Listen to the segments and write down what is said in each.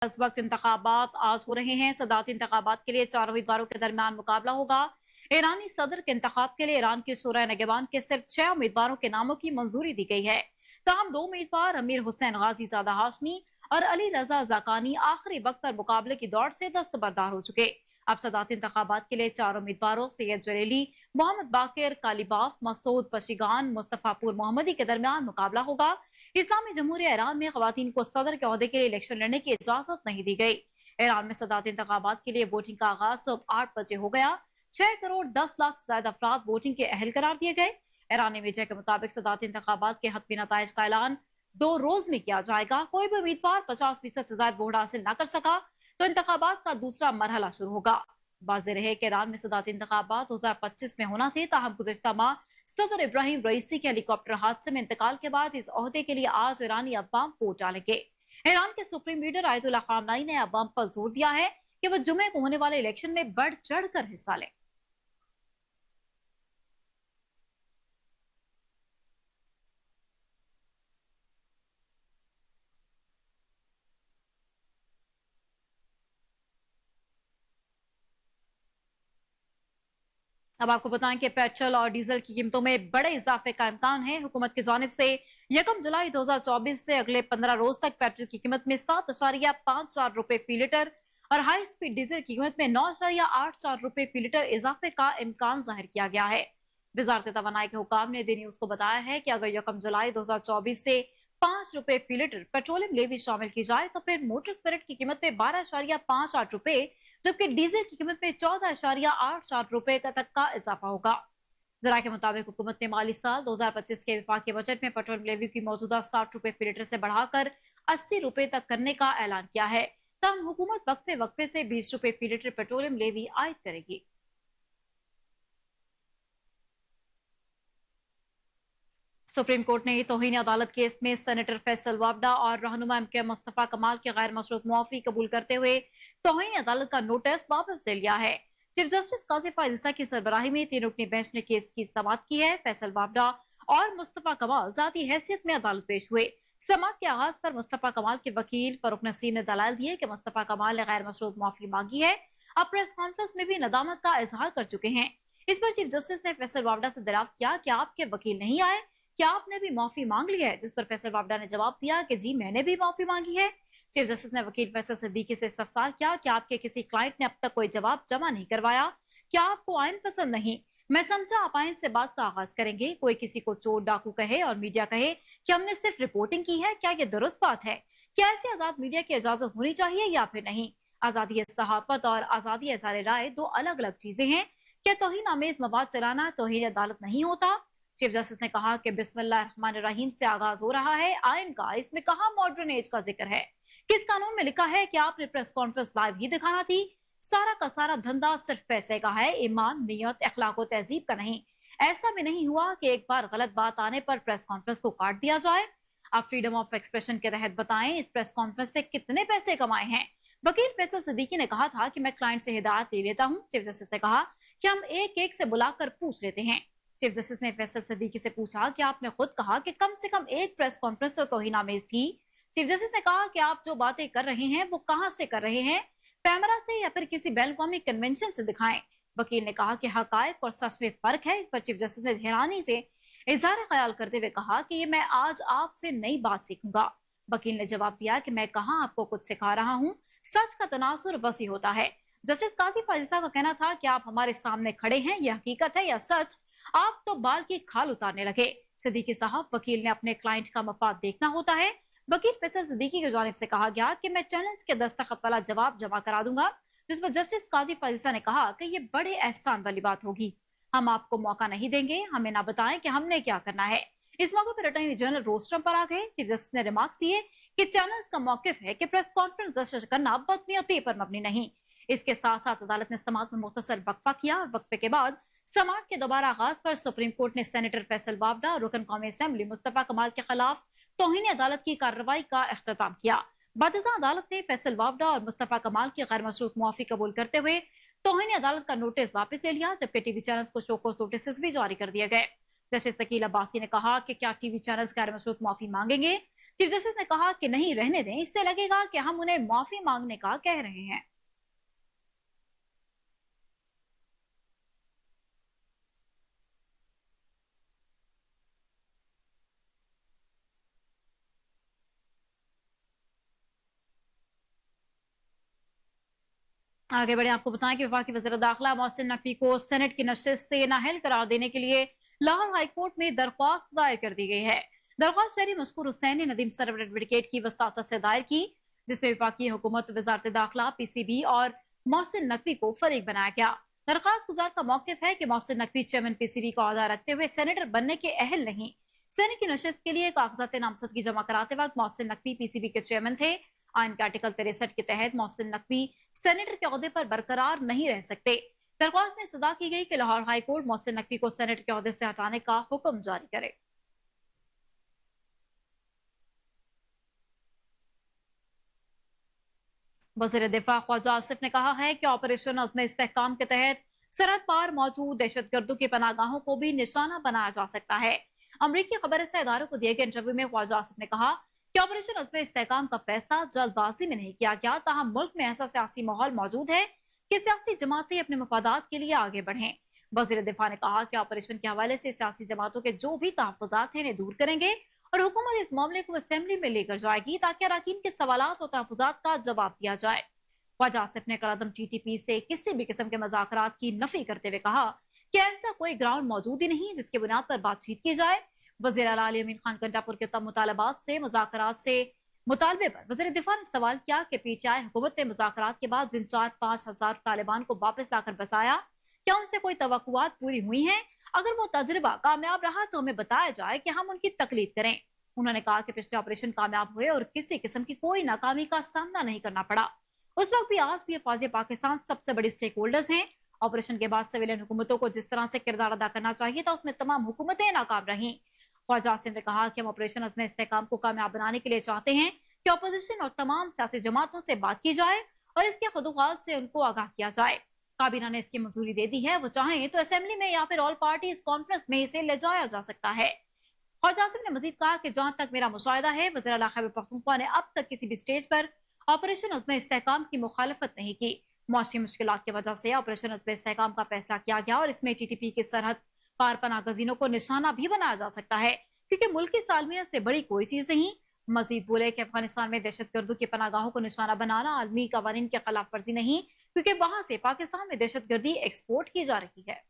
इस वक्त इंतखाबात आज हो रहे हैं। सदारती इंतखाबात के लिए 4 उम्मीदवारों के दरमियान मुकाबला होगा। ईरानी सदर के इंतखाब के लिए ईरान की शूरा निगहबान के सिर्फ 6 उम्मीदवारों के नामों की मंजूरी दी गई है। ताहम 2 उम्मीदवार अमीर हुसैन गाजी ज़ादा हाशमी और अली रजा जाकानी आखिरी वक्त पर मुकाबले की दौड़ से दस्तबरदार हो चुके। अब सदारती इंतखाबात के लिए 4 उम्मीदवारों सैयद जलीली, मोहम्मद बाकिर कालीबाफ, मसूद पशिगान, मुस्तफापुर मोहम्मदी के दरमियान मुकाबला होगा। इस्लामी जमहूरिया ईरान में खवातीन को सदर के ओहदे के लिए इलेक्शन लड़ने की इजाजत नहीं दी गई। ईरान में सदारती इंतखाबात के लिए वोटिंग का आगाज सुबह 8 बजे हो गया। 6 करोड़ 10 लाख से ज्यादा अफराद वोटिंग के अहल करार दिए गए। ईरानी मीडिया के मुताबिक सदारती इंतखाबात के हतमी नताइज का ऐलान 2 रोज में किया जाएगा। कोई भी उम्मीदवार 50% से ज्यादा वोट हासिल न कर सका तो इंतखाबात का दूसरा मरहला शुरू होगा। वाज़ेह रहे कि ईरान में सदारती इंतखाबात 2025 में होना थे, ताहम गुज़िश्ता माह सदर इब्राहिम रईसी के हेलीकॉप्टर हादसे में इंतकाल के बाद इस ओहदे के लिए आज ईरानी अवाम वोट डालेंगे। ईरान के सुप्रीम लीडर आयतुल्लाह खामनाई ने अवाम पर जोर दिया है कि वो जुमे को होने वाले इलेक्शन में बढ़ चढ़ कर हिस्सा लें। अब आपको बताएं कि पेट्रोल और डीजल की कीमतों में बड़े इजाफे का इम्कान है। हुकूमत की जानिब से 1 जुलाई 2024 से अगले 15 रोज तक पेट्रोल की कीमत में 7.54 रुपए फी लीटर और हाई स्पीड डीजल की कीमत में 9.84 रुपए फी लीटर इजाफे का इम्कान जाहिर किया गया है। वजारत तवानाई के हुकाम ने दी न्यूज को बताया है कि अगर 1 जुलाई 2024 से 5 रुपए फी लीटर पेट्रोलियम लेवी शामिल की जाए तो फिर मोटर स्पिरिट की कीमत में 12.58 रुपए जबकि डीजल की कीमत में 14.84 रुपए तक का इजाफा होगा। जरा के मुताबिक हुकूमत ने माली साल 2025 के विफाकी बजट में पेट्रोल लेवी की मौजूदा 60 रुपए फी लीटर से बढ़ाकर 80 रुपए तक करने का ऐलान किया है। तब हुकूमत वक्फे वक्फे से 20 रुपए फी लीटर पेट्रोलियम लेवी आयद करेगी। सुप्रीम कोर्ट ने तौहीन अदालत केस में सेनेटर फैसल वावडा और रहनुमा एमके मुस्तफा कमाल की गैर मशरूत मुआफी कबूल करते हुए तौहीन अदालत का नोटिस वापस ले लिया है। चीफ जस्टिस काजी फायज़ा की सरबराही में 3 रुकनी बेंच ने केस की समाअत की है। फैसल वावडा और मुस्तफा कमाल जाती हैसियत में अदालत पेश हुए। समाअत के आगाज पर मुस्तफा कमाल के वकील फरूक नसीम ने दलाल दिए कि मुस्तफा कमाल ने गैर मशरूत मुआफी मांगी है। अब प्रेस कॉन्फ्रेंस में भी नदामत का इजहार कर चुके हैं। इस पर चीफ जस्टिस ने फैसल वावडा से दरियाफ्त किया कि आपके वकील नहीं आए, क्या आपने भी माफी मांग ली है? जिस पर फैसल वावडा ने जवाब दिया कि जी मैंने भी माफी मांगी है। चीफ जस्टिस ने वकील फैसल सिद्दीकी से इस्तफसार किया कि आपके किसी क्लाइंट ने अब तक कोई जवाब जमा नहीं करवाया। क्या आपको आइन पसंद नहीं? मैं समझा आप आइन से बात का आगाज करेंगे। कोई किसी को चोर डाकू कहे और मीडिया कहे कि हमने सिर्फ रिपोर्टिंग की है, क्या ये दुरुस्त बात है? क्या ऐसे आजाद मीडिया की इजाजत होनी चाहिए या फिर नहीं? आजादी सहाफत और आजादी इज़हार राय 2 अलग अलग चीजें हैं। क्या तौहीन आमेज मवाद चलाना तौहीन अदालत नहीं होता? चीफ जस्टिस ने कहा कि बिस्मिल्लाहिर्रहमानिर्रहीम से आगाज हो रहा है आइन का, इसमें कहाँ मॉडर्न एज का जिक्र है? किस कानून में लिखा है कि आपने प्रेस कॉन्फ्रेंस लाइव ही दिखाना थी? सारा का सारा धंधा सिर्फ पैसे का है, ईमान, नियत, अखलाक और तहजीब का नहीं। ऐसा भी नहीं हुआ कि एक बार गलत बात आने पर प्रेस कॉन्फ्रेंस को काट दिया जाए। आप फ्रीडम ऑफ एक्सप्रेशन के तहत बताएं इस प्रेस कॉन्फ्रेंस से कितने पैसे कमाए हैं? वकील फैसल सिद्दीकी ने कहा था कि मैं क्लाइंट से हिदायत ले लेता हूँ। चीफ जस्टिस ने कहा कि हम एक एक से बुलाकर पूछ लेते हैं। चीफ जस्टिस ने फैसल सिद्दीकी से पूछा कि आपने खुद कहा कि कम से कम एक प्रेस कॉन्फ्रेंस तो तौहीन आमेज थी। चीफ जस्टिस ने कहा कि आप जो बातें कर रहे हैं वो कहां से कर रहे हैं, कैमरा से या फिर किसी बैन अवी कन्वेंशन से दिखाएं। वकील ने कहा कि हकायक और सच में फर्क है। इस पर चीफ जस्टिस ने हैरानी से इजहार ख्याल करते हुए कहा कि ये मैं आज आपसे नई बात सीखूंगा। वकील ने जवाब दिया कि मैं कहाँ आपको कुछ सिखा रहा हूँ, सच का तनासुर वसी होता है। जस्टिस काजी फायज़ा का कहना था कि आप हमारे सामने खड़े हैं, यह हकीकत है या सच? आप तो बाल की खाल उतारने लगे। सिद्दीकी साहब, वकील ने अपने क्लाइंट का मफाद देखना होता है। वकील फैसल सिद्दीकी की जानिब से कहा गया कि मैं चैलेंज के दस्तखत वाला जवाब जमा करा दूंगा। जिस पर जस्टिस काजी फायज़ा ने कहा कि ये बड़े एहसान वाली बात होगी, हम आपको मौका नहीं देंगे, हमें ना बताएं कि हमने क्या करना है। इस मौके पर अटॉर्नी जनरल रोस्टरम पर आ गए। चीफ जस्टिस ने रिमार्क्स दिए कि चैनल्स का मौकिफ है कि प्रेस कॉन्फ्रेंस दर्ज करना बदनीयती पर मबनी नहीं। इसके साथ साथ अदालत ने समाअत में मुख्तसर वक्फा किया और वक्फे के बाद समाअत के दोबारा आगाज पर सुप्रीम कोर्ट ने सेनेटर फैसल वावडा और रुकन कौमी असेंबली मुस्तफा कमाल के खिलाफ तौहीन अदालत की कार्रवाई का इख्तिताम किया। बादशाह अदालत ने फैसल वावडा और मुस्तफा कमाल की गैर मशरूत मुआफी कबूल करते हुए तौहीन अदालत का नोटिस वापस ले लिया, जबकि टीवी चैनल्स को शो कोर्स नोटिस भी जारी कर दिए गए। जस्टिस शकील अब्बासी ने कहा कि क्या टीवी चैनल्स गैर मशरूत माफी मांगेंगे। चीफ जस्टिस ने कहा कि नहीं, रहने दें, इससे लगेगा कि हम उन्हें माफी मांगने का कह रहे हैं। आगे बढ़े, आपको बताएं कि वफाकी वज़ीर दाखिला मोहसिन नकवी को सेनेट की नशिस्त से नाअहल करार देने के लिए लाहौर हाईकोर्ट में दरख्वास्त दायर कर दी गई है। दरख्वास्त शहरी मशकूर हुसैन ने नदीम सरवर एडवोकेट की वसातत से दायर की, जिसमें वफाकी हुकूमत, वजारत दाखिला, पीसीबी और मोहसिन नकवी को फरीक बनाया गया। दरख्वास्त गुजार का मौकिफ है कि मोहसिन नकवी चेयरमैन पीसीबी का ओहदा रखते हुए सेनेटर बनने के अहल नहीं। सेनेट की नशिस्त के लिए कागजात नामजदगी जमा कराते वक्त मोहसिन नकवी पीसीबी के चेयरमैन थे। आइन के आर्टिकल 63 के तहत मोहसिन नकवी सेनेटर के ओहदे पर बरकरार नहीं रह सकते। दरख्वास्त में सदा की गई कि लाहौर हाईकोर्ट मोहसिन नकवी को सेनेटर के ओहदे से हटाने का हुक्म जारी करे। वज़ीर दिफा ख्वाजा आसिफ ने कहा है कि ऑपरेशन अज़्म इस्तेहकाम के तहत सरहद पार मौजूद दहशतगर्दों की पनागाहों को भी निशाना बनाया जा सकता है। अमरीकी खबर रसा इदारों को दिए गए इंटरव्यू में ख्वाजा आसिफ ने कहा कि ऑपरेशन अज़्म इस्तेहकाम का फैसला जल्दबाजी में नहीं किया गया, ताहम मुल्क में ऐसा सियासी माहौल मौजूद है कि सियासी जमातें अपने मफादात के लिए आगे बढ़ें। वज़ीर दिफा ने कहा कि ऑपरेशन के हवाले से सियासी जमातों के जो भी तहफ़्फ़ुज़ात हैं, इन्हें दूर करेंगे और हुकूमत इस मामले को असेंबली में लेकर जाएगी ताकि अराकीन के सवालात और तहफ़्फ़ुज़ात का जवाब दिया जाए। ख्वाजा आसिफ ने कल टीटीपी से किसी भी किस्म के मज़ाकरात की नफी करते हुए कहा कि ऐसा कोई ग्राउंड मौजूद ही नहीं जिसके बुनियाद पर बातचीत की जाए। वज़ीर आला अली अमीन खान कंटापुर के तब मुतालबात से मुज़ाकरात से मुतालबे पर वज़ीर दिफा ने सवाल किया कि पीटीआई हुकूमत ने मुज़ाकरात के बाद जिन 4-5 हजार तालिबान को वापस लाकर बसाया, क्या उनसे कोई तवक्कुआत पूरी हुई हैं? अगर वो तजुर्बा कामयाब रहा तो हमें बताया जाए कि हम उनकी तकलीद करें। उन्होंने कहा कि पिछले ऑपरेशन कामयाब हुए और किसी किस्म की कोई नाकामी का सामना नहीं करना पड़ा। उस वक्त भी आज भी अफवाज पाकिस्तान सबसे बड़ी स्टेक होल्डर्स हैं। ऑपरेशन के बाद सिविलियन हुकूमतों को जिस तरह से किरदार अदा करना चाहिए था, उसमें तमाम हुकूमतें नाकाम रहीं। ख्वाजा आसिफ ने कहा कि हम ऑपरेशन अज़्म इस्तेहकाम को कामयाब बनाने के लिए चाहते हैं कि अपोजिशन और तमाम सियासी जमातों से बात की जाए और इसके खुदुखात से उनको आगाह किया जाए। काबीना ने इसकी मंजूरी दे दी है, वो चाहें तो असेंबली में या फिर ऑल पार्टीज कॉन्फ्रेंस में इसे ले जाया जा सकता है। ख्वाजा आसिफ ने मजीद कहा कि जहां तक मेरा मुशाहिदा है, वज़ीर आला खैबर पख्तूनख्वा ने अब तक किसी भी स्टेज पर ऑपरेशन अज़्म इस्तेहकाम की मुखालफत नहीं की। मौसमी मुश्किलात की वजह से ऑपरेशन अज़्म इस्तेहकाम का फैसला किया गया और इसमें टीटीपी की सरहद पार पनाह गजीनों को निशाना भी बनाया जा सकता है, क्योंकि मुल्क की सालमियत से बड़ी कोई चीज नहीं। मजीद बोले कि अफगानिस्तान में दहशतगर्दों की पनागाहों को निशाना बनाना आलमी कवानीन के खिलाफ वर्जी नहीं, क्योंकि वहां से पाकिस्तान में दहशतगर्दी एक्सपोर्ट की जा रही है।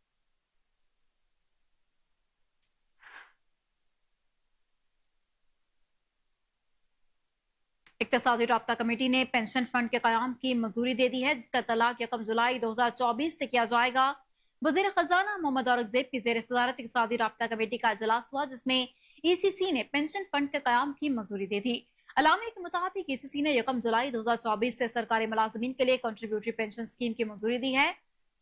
इक्तिसादी राब्ता कमेटी ने पेंशन फंड के कयाम की मंजूरी दे दी है, जिसका तलाक 1 जुलाई 2024 से किया जाएगा। वजीर खजाना मोहम्मद औरंगजेब की जेर सदारत इक्तिसादी राब्ता कमेटी का इजलास हुआ, जिसमें ईसीसी ने पेंशन फंड के कयाम की मंजूरी दे दी। अलामे के मुताबिक ईसीसी ने 1 जुलाई 2024 से सरकारी मुलाजमीन के लिए कंट्रीब्यूटरी पेंशन स्कीम की मंजूरी दी है।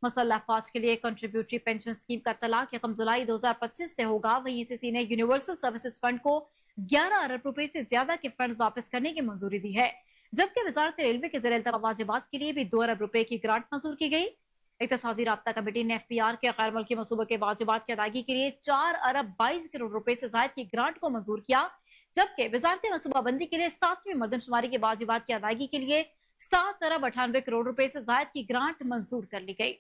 मुसल्लह फौज के लिए कंट्रीब्यूटरी पेंशन स्कीम का तलाक 1 जुलाई 2025 से होगा। वहीं ईसीसी ने यूनिवर्सल सर्विसेज फंड को 11 अरब रुपए से ज्यादा के फंड वापस करने की मंजूरी दी है, जबकि वजारत रेलवे के ज़ेर वाजिबात के लिए भी 2 अरब रुपए की ग्रांट मंजूर की गई। इक्तिसादी राब्ता कमेटी ने एफपीआर के गैर मुल्की मनसूबों के वाजिबात की अदायगी के लिए 4 अरब 22 करोड़ रुपए से ज्यादा की ग्रांट को मंजूर किया, जबकि वजारत मनसूबाबंदी के लिए 7वीं मर्दमशुमारी के वाजिबात की अदायगी के लिए 7 अरब 98 करोड़ रुपए से ज्यादा की ग्रांट मंजूर कर ली गई।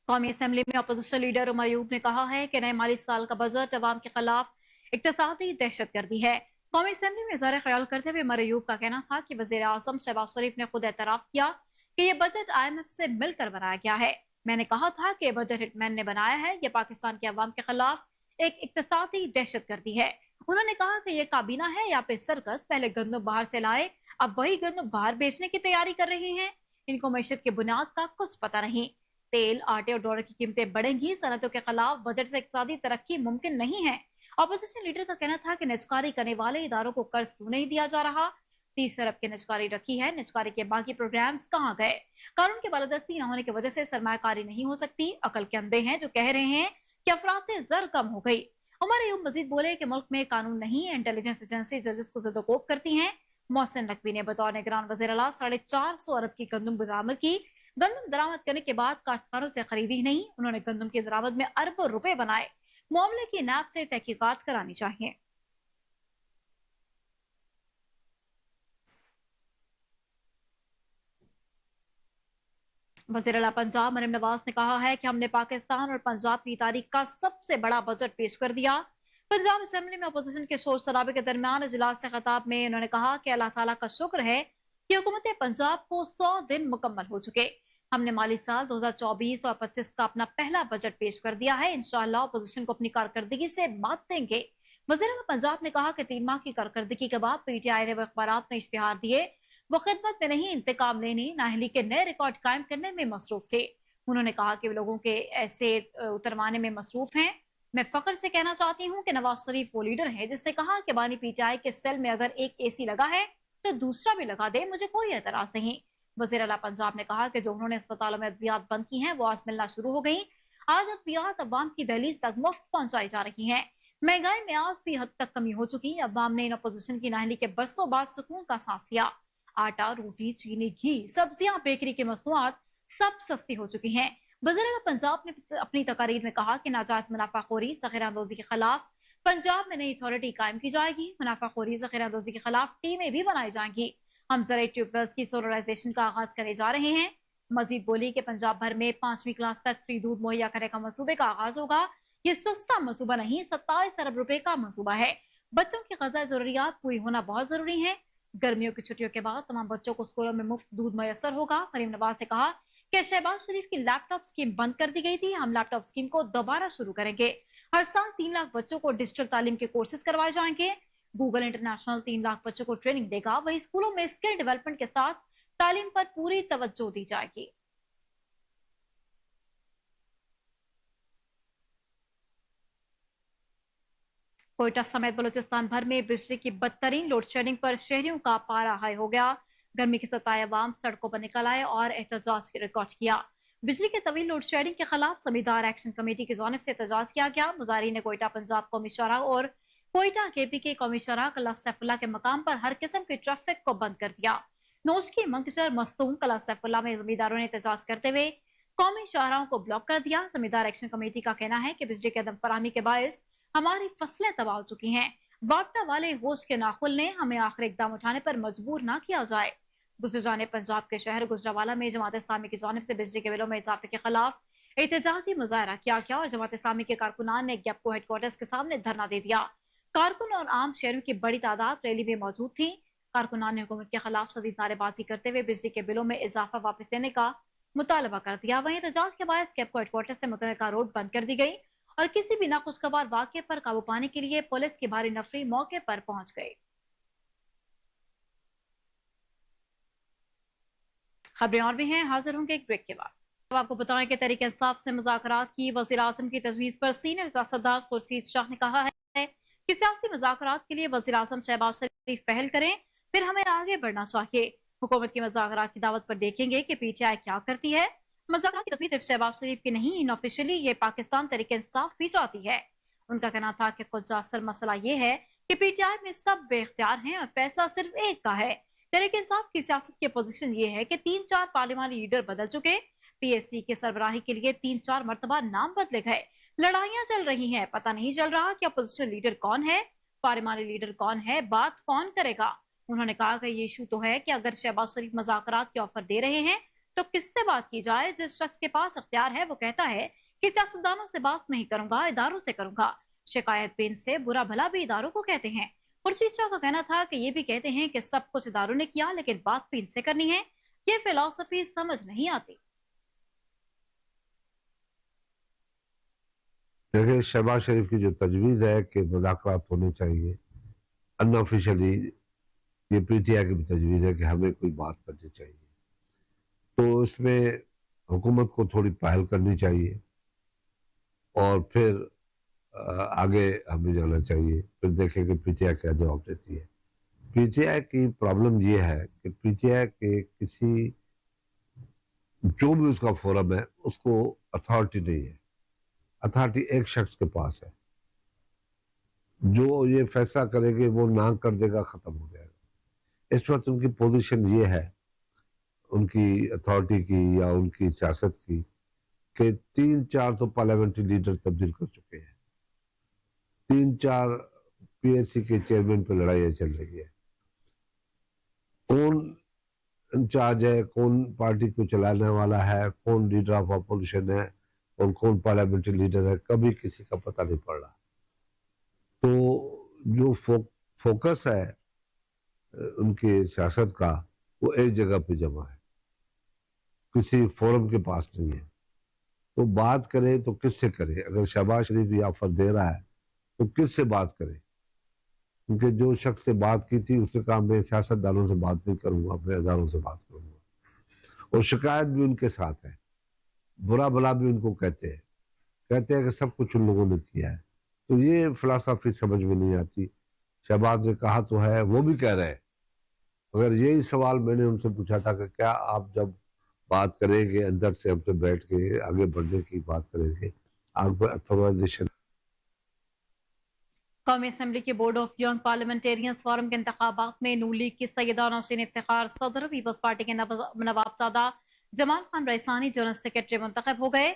कौमी असेंबली में अपोजिशन लीडर उमर अयूब ने कहा है कि नए माली साल का बजट अवाम के खिलाफ इक्तिसादी दहशतगर्दी है। कौमी असेंबली में इज़हार ख्याल करते हुए उमर अयूब का कहना था कि वज़ीर आज़म शहबाज शरीफ ने खुद एतराफ किया कि यह बजट IMF से मिलकर बनाया गया है। मैंने कहा था कि बजट हिटमैन ने बनाया है, यह पाकिस्तान के अवाम के खिलाफ एक इक्तिसादी दहशतगर्दी है। उन्होंने कहा कि यह काबीना है या फिर सर्कस, पहले गंदम बाहर से लाए, अब वही गंदम बाहर बेचने की तैयारी कर रहे हैं। इनको मैशत की बुनियाद का कुछ पता नहीं। तेल, आटे और डॉलर की कीमतें बढ़ेंगी, सनतों के खिलाफ बजट से इक्तिसादी तरक्की मुमकिन नहीं है। अपोजिशन लीडर का कहना था कि निजकारी करने वाले इदारों को कर्ज क्यों नहीं दिया जा रहा। 30 अरब की निजकारी रखी है, निजकारी के बाकी प्रोग्राम्स कहाँ गए? कानून की बालादस्ती न होने की वजह से सरमायाकारी नहीं हो सकती। अकल के अंधे हैं जो कह रहे हैं कि अफराते जर कम हो गई। उमर अयूब मजीद बोले कि मुल्क में कानून नहीं है, इंटेलिजेंस एजेंसी जजेस को ज़दोकोब करती हैं। मोहसिन नकवी ने बतौर निगरान वज़ीर आला 450 अरब की गंदम बरामद की। गंदम दरामद करने के बाद काश्तकारों से खरीदी नहीं, उन्होंने गंदम की दरामद में अरबों रुपए बनाए। मामले की नैब से तहकीकात करानी चाहिए। वज़ीर आला पंजाब मरियम नवाज ने कहा है कि हमने पाकिस्तान और पंजाब की तारीख का सबसे बड़ा बजट पेश कर दिया। पंजाब असेंबली में अपोजिशन के शोर शराबे के दरमियान इजलास से खिताब में उन्होंने कहा कि अल्लाह ताला का शुक्र है कि हुकूमत पंजाब को 100 दिन मुकम्मल हो चुके। हमने माली साल 2024 और 25 का अपना पहला बजट पेश कर दिया है। इंशाअल्लाह अपोजिशन को अपनी कारकर्दगी से बात देंगे। वज़ीर आला पंजाब ने कहा कि 3 माह की कारकर्दगी के बाद पीटीआई ने अखबारात में इश्तिहार दिए, वो खिदमत में नहीं इंतकाम लेने नाअहली के नए रिकॉर्ड कायम करने में मसरूफ थे। उन्होंने कहा कि वे लोगों के ऐसे उतरवाने में मसरूफ हैं। मैं फख्र से कहना चाहती हूँ कि नवाज शरीफ वो लीडर है जिसने कहा कि बानी पीटीआई के सेल में अगर एक एसी लगा है तो दूसरा भी लगा दे, मुझे कोई एतराज नहीं। वज़ीर आला पंजाब ने कहा कि जो उन्होंने अस्पतालों में अद्वियात बंद की हैं वो आज मिलना शुरू हो गई। आज अद्वियात अवाम की दहलीज तक मुफ्त पहुंचाई जा रही हैं। महंगाई में आज भी हद तक कमी हो चुकी। अवाम ने इन अपोजिशन की नाअहली के बरसों बाद सुकून का सांस लिया। आटा, रोटी, चीनी, घी, सब्जियां, बेकरी की मसनूआत सब सस्ती हो चुकी हैं। वज़ीर आला पंजाब ने अपनी तकारीर में कहा कि नाजायज मुनाफाखोरी, ज़ख़ीराअंदोज़ी के खिलाफ पंजाब में नई अथॉरिटी कायम की जाएगी। मुनाफाखोरी, ज़ख़ीराअंदोज़ी के खिलाफ टीमें भी बनाई जाएंगी। हम ज़राई ट्यूबवेल्स की सोलराइजेशन का आगाज करने जा रहे हैं। मजीद बोली कि पंजाब भर में 5वीं क्लास तक फ्री दूध मुहैया करने का मनसूबे का आगाज होगा। ये सस्ता मनसूबा नहीं, 27 अरब रुपए का मनसूबा है। बच्चों की ग़िज़ाई ज़रूरियात पूरी होना बहुत जरूरी है। गर्मियों की छुट्टियों के बाद तमाम बच्चों को स्कूलों में मुफ्त दूध मैसर होगा। मरीम नवाज ने कहा कि शहबाज शरीफ की लैपटॉप स्कीम बंद कर दी गई थी, हम लैपटॉप स्कीम को दोबारा शुरू करेंगे। हर साल 3 लाख बच्चों को डिजिटल तालीम के कोर्सेज करवाए जाएंगे। गूगल इंटरनेशनल 3 लाख बच्चों को ट्रेनिंग देगा। वही स्कूलों में स्किल डेवलपमेंट के साथ तालीम पर पूरी तवज्जो दी जाएगी। कोयटा समेत बलूचिस्तान भर में बिजली की बदतरीन लोड शेडिंग पर शहरियों का पारा हाई हो गया। गर्मी के सताए अवाम सड़कों पर निकल आए और एहतजाज रिकॉर्ड किया। बिजली के तवील लोड शेडिंग के खिलाफ जमींदार एक्शन कमेटी की जानिब से एहतजाज किया गया। मुजाहिरीन ने कोयटा पंजाब कौमी शौरा और कोयटा केपी के कौमी शौरा कला सैफुल्ला के मकाम पर हर किस्म के ट्रैफिक को बंद कर दिया। नोश की मंकशर मस्तूम कला सैफुल्ला में जमींदारों ने एहतजाज करते हुए कौमी शौराओं को ब्लॉक कर दिया। जमींदार एक्शन कमेटी का कहना है कि बिजली के अदम फराहमी के बायस हमारी फसलें तबाह हो चुकी हैं। वापटा वाले होश के नाखुल ने हमें आखिर इकदाम उठाने पर मजबूर ना किया जाए। दूसरी जानिब पंजाब के शहर गुजरावाला में जमात इस्लामी की जानिब से बिजली के बिलों में इजाफे के खिलाफ एहतजाजी मुजाहरा किया गया और जमात इस्लामी के कारकुनान ने गैपको हेडक्वार्टर्स के सामने धरना दे दिया। कारकुन और आम शहरों की बड़ी तादाद रैली में मौजूद थी। कारकुनान ने हुकूमत के खिलाफ शदीद नारेबाजी करते हुए बिजली के बिलों में इजाफा वापस लेने का मुतालबा कर दिया। वहीं एहतजाज के बाद गैपको हेडक्वार्टर से मुतलका रोड बंद कर दी गई और किसी भी नाखुशगवार वाक़े पर काबू पाने के लिए पुलिस की भारी नफरी मौके पर पहुंच गई। खबरें और भी हैं, हाजिर होंगे एक ब्रेक के बाद। अब आपको बताएं कि तहरीक इंसाफ से मुज़ाकरात की वज़ीर आज़म की तजवीज़ पर सीनियर सियासतदान खुर्शीद शाह ने कहा है कि सियासी मुज़ाकरात के लिए वज़ीर आज़म शहबाज शरीफ पहल करें, फिर हमें आगे बढ़ना चाहिए। हुकूमत की मुज़ाकरात की दावत पर देखेंगे कि पीटीआई क्या करती है। मुज़ाकरात की तस्वीर सिर्फ शहबाज शरीफ की नहीं, इनऑफिशियली ये पाकिस्तान तहरीक इंसाफ भी चाहती है। उनका कहना था कि कुछ असल मसला ये है कि पीटीआई में सब बेख्तियार हैं और फैसला सिर्फ एक का है। तहरीक इंसाफ की सियासत की पोजीशन ये है कि 3-4 पार्लिमानी लीडर बदल चुके, पीएससी के सरबराही के लिए 3-4 मरतबा नाम बदले गए, लड़ाइयां चल रही हैं, पता नहीं चल रहा कि अपोजिशन लीडर कौन है, पार्लिमानी लीडर कौन है, बात कौन करेगा। उन्होंने कहा कि ये इशू तो है कि अगर शहबाज शरीफ मुज़ाकरात के ऑफर दे रहे हैं तो किससे बात की जाए। जिस शख्स के पास अख्तियार है वो कहता है कि सियासतदानों से बात नहीं करूंगा, इदारों से करूंगा। शिकायत पे इनसे, बुरा भला भी इदारों को कहते हैं। खुर्शीद शाह का कहना था कि ये भी कहते हैं कि सब कुछ इदारों ने किया लेकिन बात भी इनसे करनी है। ये फिलॉसफी समझ नहीं आती। देखिए, शहबाज शरीफ की जो तजवीज़ है कि मुज़ाकरात होने चाहिए, अनऑफिशियली ये पीटीआई की भी तजवीज़ है कि हमें कोई बात करनी चाहिए, तो इसमें हुकूमत को थोड़ी पहल करनी चाहिए और फिर आगे हमें जाना चाहिए, फिर देखें कि पीटीआई क्या जवाब देती है। पीटीआई की प्रॉब्लम ये है कि पीटीआई के किसी जो भी उसका फोरम है उसको अथॉरिटी नहीं है। अथॉरिटी एक शख्स के पास है, जो ये फैसला करेंगे वो ना कर देगा, खत्म हो जाएगा। इस वक्त उनकी पोजीशन ये है, उनकी अथॉरिटी की या उनकी सियासत की, कि 3-4 तो पार्लियामेंट्री लीडर तब्दील कर चुके हैं, 3-4 पीएससी के चेयरमैन पे लड़ाइयाँ चल रही है। कौन इंचार्ज है, कौन पार्टी को चलाने वाला है, कौन लीडर ऑफ अपोजिशन है और कौन पार्लियामेंट्री लीडर है, कभी किसी का पता नहीं पड़ रहा। तो जो फोकस है उनकी सियासत का, वो एक जगह पे जमा है, किसी फोरम के पास नहीं है। तो बात करे तो किससे करे? अगर शहबाज शरीफ ये ऑफर दे रहा है तो किससे बात करे? क्योंकि जो शख्स से बात की थी उसने कहा मैं सियासतदानों से बात नहीं करूंगा, मैं हजारों से बात करूंगा। और शिकायत भी उनके साथ है, बुरा भला भी उनको कहते हैं कि सब कुछ उन लोगों ने किया है। तो ये फिलॉसफी समझ में नहीं आती। शहबाज ने कहा तो है, वो भी कह रहे हैं। अगर यही सवाल मैंने उनसे पूछा था कि क्या आप जब बात करेंगे अंदर से हमसे बैठ के आगे बढ़ने की बात करेंगे, आप पर अथॉराइजेशन। कौमी असम्बली के board of young parliamentarians forum के इंतखाबात में नून लीग की सैयदा नौशीन इफ्तिखार सदर, पीपल्स पार्टी के नवाबजादा जमाल खान रईसानी जनरल सेक्रेटरी मुंतखब हो गए।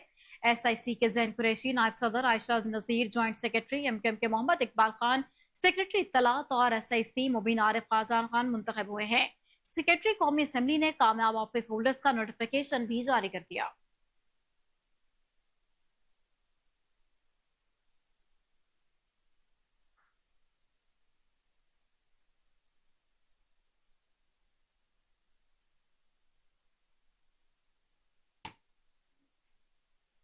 SIC के जैन कुरैशी नायब सदर, आयशा नजीर ज्वाइंट सेक्रेटरी, MKM के मोहम्मद इकबाल खान सेक्रेटरी इत्तलात और SIC मुबीन आरिफ खाजान खान मुंतखब हुए हैं। सेक्रेटरी कौमी असम्बली ने कामयाब ऑफिस होल्डर्स का नोटिफिकेशन भी जारी कर दिया।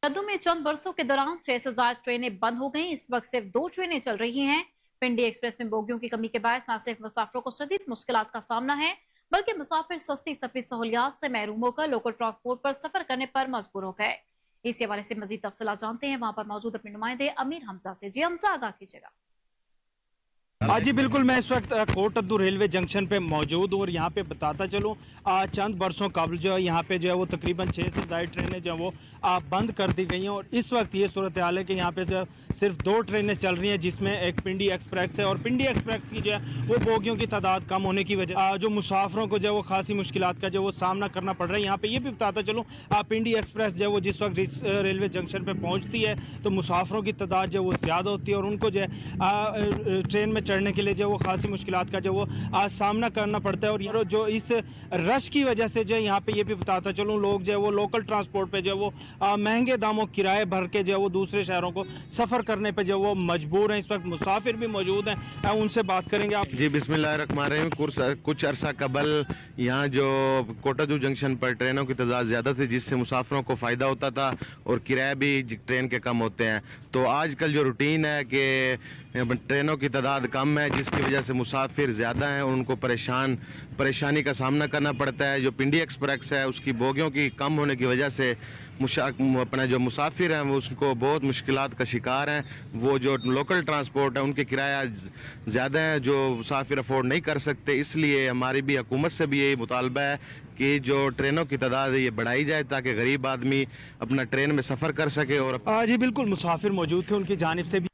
कद्दू में चंद बरसों के दौरान 6 से ज्यादा ट्रेनें बंद हो गईं। इस वक्त सिर्फ 2 ट्रेनें चल रही हैं। पिंडी एक्सप्रेस में बोगियों की कमी के बायस न सिर्फ मुसाफिरों को शदीद मुश्किलात का सामना है, बल्कि मुसाफिर सस्ती सफरी सहूलियात से महरूम होकर लोकल ट्रांसपोर्ट पर सफर करने पर मजबूर हो गए। इस हवाले से मजीद तफसीलात जानते हैं वहां पर मौजूद अपने नुमाइंदे अमीर हमजा से। जी हमजा, आगाह कीजिएगा। जी बिल्कुल, मैं इस वक्त कोटद्दू रेलवे जंक्शन पे मौजूद हूँ और यहाँ पे बताता चलूँ चंद बरसों कबल जो है यहाँ पे जो है वो तकरीबन 6 से ज़्यादा ट्रेनें जो है वो बंद कर दी गई हैं। और इस वक्त ये सूरत हाल है कि यहाँ पे जो सिर्फ 2 ट्रेनें चल रही हैं, जिसमें एक पिंडी एक्सप्रेस है। और पिंडी एक्सप्रेस की जो है वो बोगियों की तादाद कम होने की वजह जो मुसाफरों को जो है वो खासी मुश्किलात का जो वो सामना करना पड़ रहा है। यहाँ पे ये भी बताता चलूँ पिंडी एक्सप्रेस जो है वो जिस वक्त रेलवे जंक्शन पर पहुँचती है तो मुसाफरों की तादाद जो है वो ज़्यादा होती है और उनको जो है ट्रेन में चढ़ने के लिए जो वो खासी मुश्किलात का जो वो सामना करना पड़ता है। और जो इस रश की वजह से जो है यहाँ पे ये भी बताता चलूँ लोग जो है वो लोकल ट्रांसपोर्ट पे जो है वो महंगे दामों किराए भर के जो है वो दूसरे शहरों को सफ़र करने पे जो वो मजबूर हैं। इस वक्त मुसाफिर भी मौजूद हैं, उनसे बात करेंगे आप। जी बिस्मिल्लाहिर्रहमानिर्रहीम। कुछ अरसा कबल यहाँ जो कोटद्दू जंक्शन पर ट्रेनों की तादाद ज़्यादा थी, जिससे मुसाफिरों को फ़ायदा होता था और किराए भी ट्रेन के कम होते हैं। तो आजकल जो रूटीन है कि ट्रेनों की तादाद कम है, जिसकी वजह से मुसाफिर ज़्यादा हैं और उनको परेशानी का सामना करना पड़ता है। जो पिंडी एक्सप्रेस है उसकी बोगियों की कम होने की वजह से अपना जो मुसाफिर हैं वो उसको बहुत मुश्किलात का शिकार हैं। वो जो लोकल ट्रांसपोर्ट है उनके किराया ज़्यादा है जो मुसाफिर अफोर्ड नहीं कर सकते। इसलिए हमारी भी हुकूमत से भी यही मुतालबा है कि जो ट्रेनों की तादाद है ये बढ़ाई जाए ताकि गरीब आदमी अपना ट्रेन में सफ़र कर सके। और जी बिल्कुल, मुसाफिर मौजूद थे, उनकी जानिब से भी।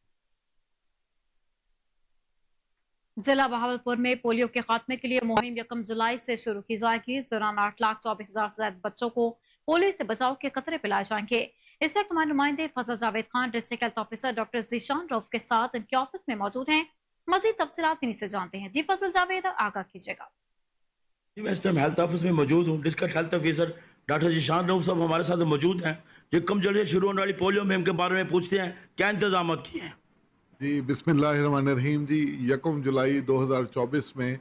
जिला बहावलपुर में पोलियो के खात्मे के लिए मुहिम 1 जुलाई से शुरू की जाएगी। इस दौरान 8,24,000 से ज्यादा बच्चों को पोलियो से बचाव के कतरे पिलाए जाएंगे। इस वक्त हमारे नुमाइंदे Fazal Javed Khan district health officer doctor Zeeshan Rauf के साथ उनके ऑफिस में मौजूद हैं। मजीद तफसीलात इन्हीं से जानते हैं। जी फजल जावेद, आगाह कीजिएगा। मैं इस टाइम हेल्थ ऑफिस में मौजूद हूँ। District health officer doctor Zeeshan Rauf साहब हमारे साथ मौजूद हैं। जो कम जल्दी शुरू होने वाली पोलियो मुहिम के बारे में पूछते हैं, क्या इंतजाम किए हैं? जी बिस्मिल्लाहिर्रहमानिर्रहीम। जी 1 जुलाई 2024 में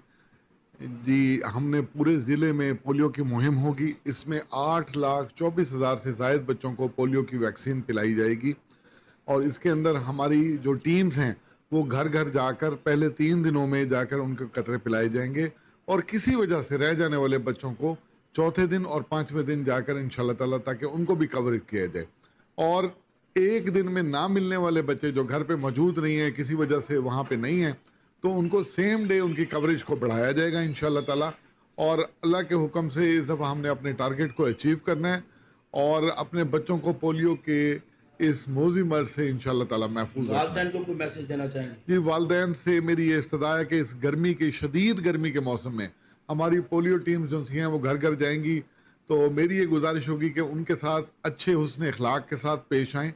जी हमने पूरे ज़िले में पोलियो की मुहिम होगी। इसमें 8,24,000 से ज़ायद बच्चों को पोलियो की वैक्सीन पिलाई जाएगी और इसके अंदर हमारी जो टीम्स हैं वो घर घर जाकर पहले 3 दिनों में जाकर उनको कतरे पिलाए जाएंगे और किसी वजह से रह जाने वाले बच्चों को चौथे दिन और 5वें दिन जाकर इंशाल्लाह ताला ताकि उनको भी कवर किया जाए। और एक दिन में ना मिलने वाले बच्चे जो घर पे मौजूद नहीं है, किसी वजह से वहाँ पे नहीं है, तो उनको सेम डे उनकी कवरेज को बढ़ाया जाएगा इंशाल्लाह ताला। और अल्लाह के हुक्म से इस दफ़ा हमने अपने टारगेट को अचीव करना है और अपने बच्चों को पोलियो के इस मौजी मर्ज से इंशाल्लाह ताला महफूज रखना है। वालिदैन को कोई मैसेज देना चाहेंगे? जी वालिदैन से मेरी ये इस्तदा है कि इस गर्मी की शदीद गर्मी के मौसम में ہماری پولیو ٹیمز جو ہیں وہ گھر گھر جائیں گی، تو میری یہ گزارش ہوگی کہ ان کے ساتھ اچھے حسن اخلاق کے ساتھ پیش آئیں،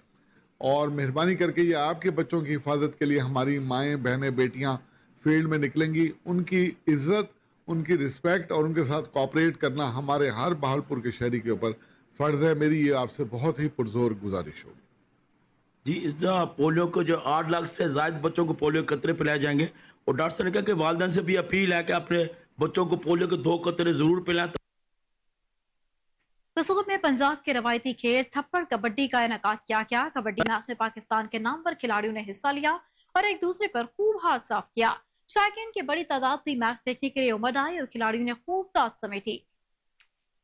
اور مہربانی کر کے یہ آپ کے بچوں کی حفاظت کے لیے ہماری مائیں بہنیں بیٹیاں فیلڈ میں نکلیں گی، ان کی عزت، ان کی رسپیکٹ اور ان کے ساتھ کوآپریٹ کرنا ہمارے ہر بہاولپور کے شہری کے اوپر فرض ہے۔ میری یہ آپ سے بہت ہی پرزور گزارش ہوگی۔ جی، اس طرح پولیو کو جو 8 لاکھ سے زائد بچوں کو پولیو کے قطرے پلائے جائیں گے، اور ڈاکٹر صاحب نے کہا کہ والدین سے بھی اپیل ہے کہ اپنے بچوں کو پولیو کے 2 قطرے ضرور پلائیں۔ قصور میں پنجاب کے روایتی کھیل تھپڑ کبڈی کا انعقاد کیا گیا۔ کبڈی میچ میں پاکستان کے نامور کھلاڑیوں نے حصہ لیا اور ایک دوسرے پر خوب ہاتھ صاف کیا۔ شائقین کی بڑی تعداد بھی میچ دیکھنے کے لیے امڈ آئی اور کھلاڑیوں نے خوب داد سمیٹی۔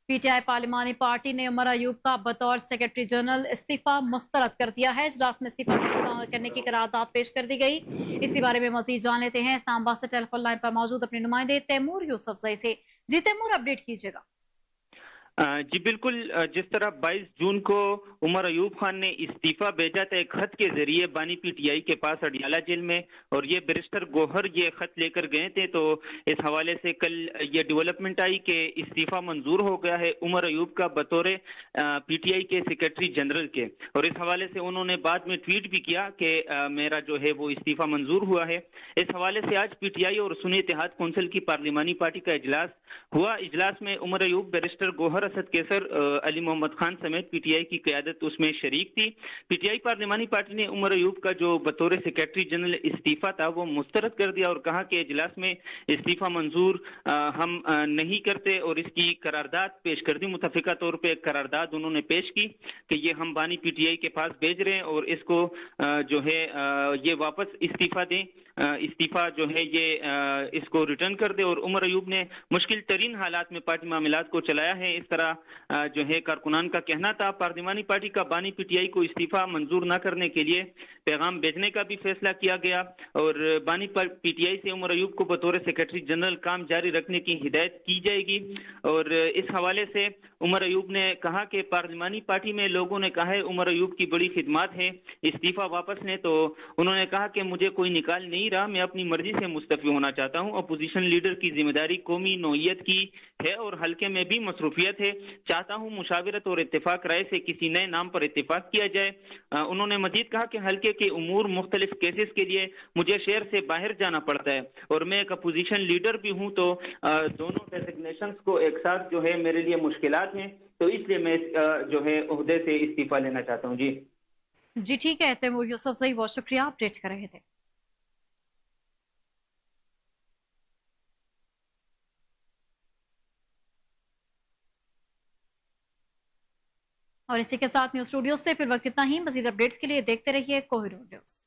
پی ٹی آئی پارلیمانی پارٹی نے عمر ایوب کا بطور سیکرٹری جنرل استعفی مسترد کر دیا ہے۔ اجلاس میں استعفی منظور کرنے کی قرارداد پیش کر دی گئی۔ اسی بارے میں مزید جان لیتے ہیں اسلام آباد سے ٹیلی فون لائن پر موجود اپنے نمائندے تیمور یوسفزئی سے۔ جی تیمور، اپڈیٹ کیجیے گا۔ جی بالکل، جس طرح 22 جون کو عمر ایوب خان نے استعفیٰ بھیجا تھا ایک خط کے ذریعے بانی پی ٹی آئی کے پاس اڈیالہ جیل میں، اور یہ بیرسٹر گوہر یہ خط لے کر گئے تھے، تو اس حوالے سے کل یہ ڈیولپمنٹ آئی کہ استعفیٰ منظور ہو گیا ہے عمر ایوب کا بطور پی ٹی آئی کے سیکرٹری جنرل کے، اور اس حوالے سے انہوں نے بعد میں ٹویٹ بھی کیا کہ میرا جو ہے وہ استعفیٰ منظور ہوا ہے۔ اس حوالے سے آج پی ٹی آئی اور سنی اتحاد کونسل کی پارلیمانی پارٹی کا اجلاس ہوا۔ اجلاس میں عمر ایوب، بیرسٹر گوہر اسد کیسر، علی محمد خان سمیت پی ٹی آئی کی قیادت اس میں شریک تھی۔ پی ٹی آئی پارلیمانی پارٹی نے عمر ایوب کا جو بطور سیکرٹری جنرل استعفیٰ تھا وہ مسترد کر دیا اور کہا کہ اجلاس میں استعفیٰ منظور ہم نہیں کرتے، اور اس کی قرارداد پیش کر دی۔ متفقہ طور پہ ایک قرارداد انہوں نے پیش کی کہ یہ ہم بانی پی ٹی آئی کے پاس بھیج رہے ہیں اور اس کو جو ہے یہ واپس استعفیٰ دیں، استعفیٰ جو ہے یہ اس کو ریٹرن کر دے۔ اور عمر ایوب نے مشکل ترین حالات میں پارٹی معاملات کو چلایا ہے، اس طرح جو ہے کارکنان کا کہنا تھا۔ پارلیمانی پارٹی کا بانی پی ٹی آئی کو استعفیٰ منظور نہ کرنے کے لیے پیغام بھیجنے کا بھی فیصلہ کیا گیا، اور بانی پی ٹی آئی سے عمر ایوب کو بطور سیکرٹری جنرل کام جاری رکھنے کی ہدایت کی جائے گی۔ اور اس حوالے سے عمر ایوب نے کہا کہ پارلیمانی پارٹی میں لوگوں نے کہا ہے عمر ایوب کی بڑی خدمات ہیں، استعفیٰ واپس لیں، تو انہوں نے کہا کہ مجھے کوئی نکال نہیں رہا، میں اپنی مرضی سے مستعفی ہونا چاہتا ہوں۔ اپوزیشن لیڈر کی ذمہ داری قومی نوعیت کی ہے اور حلقے میں بھی مصروفیت ہے، چاہتا ہوں مشاورت اور اتفاق رائے سے کسی نئے نام پر اتفاق کیا جائے۔ انہوں نے مزید کہا کہ حلقے کے امور مختلف کیسز کے لیے مجھے شہر سے باہر جانا پڑتا ہے اور میں ایک اپوزیشن لیڈر بھی ہوں، تو دونوں ڈیزگنیشنز کو ایک ساتھ جو ہے میرے لیے مشکلات ہیں، تو اس لیے میں جو ہے عہدے سے استعفیٰ لینا چاہتا ہوں۔ جی ٹھیک ہے تیمور یوسفزئی، بہت شکریہ، اپڈیٹ کر رہے تھے۔ اور اسی کے ساتھ نیوز اسٹوڈیو سے فی الوقت اتنا ہی۔ مزید اپڈیٹس کے لیے دیکھتے رہیے کوہنور نیوز۔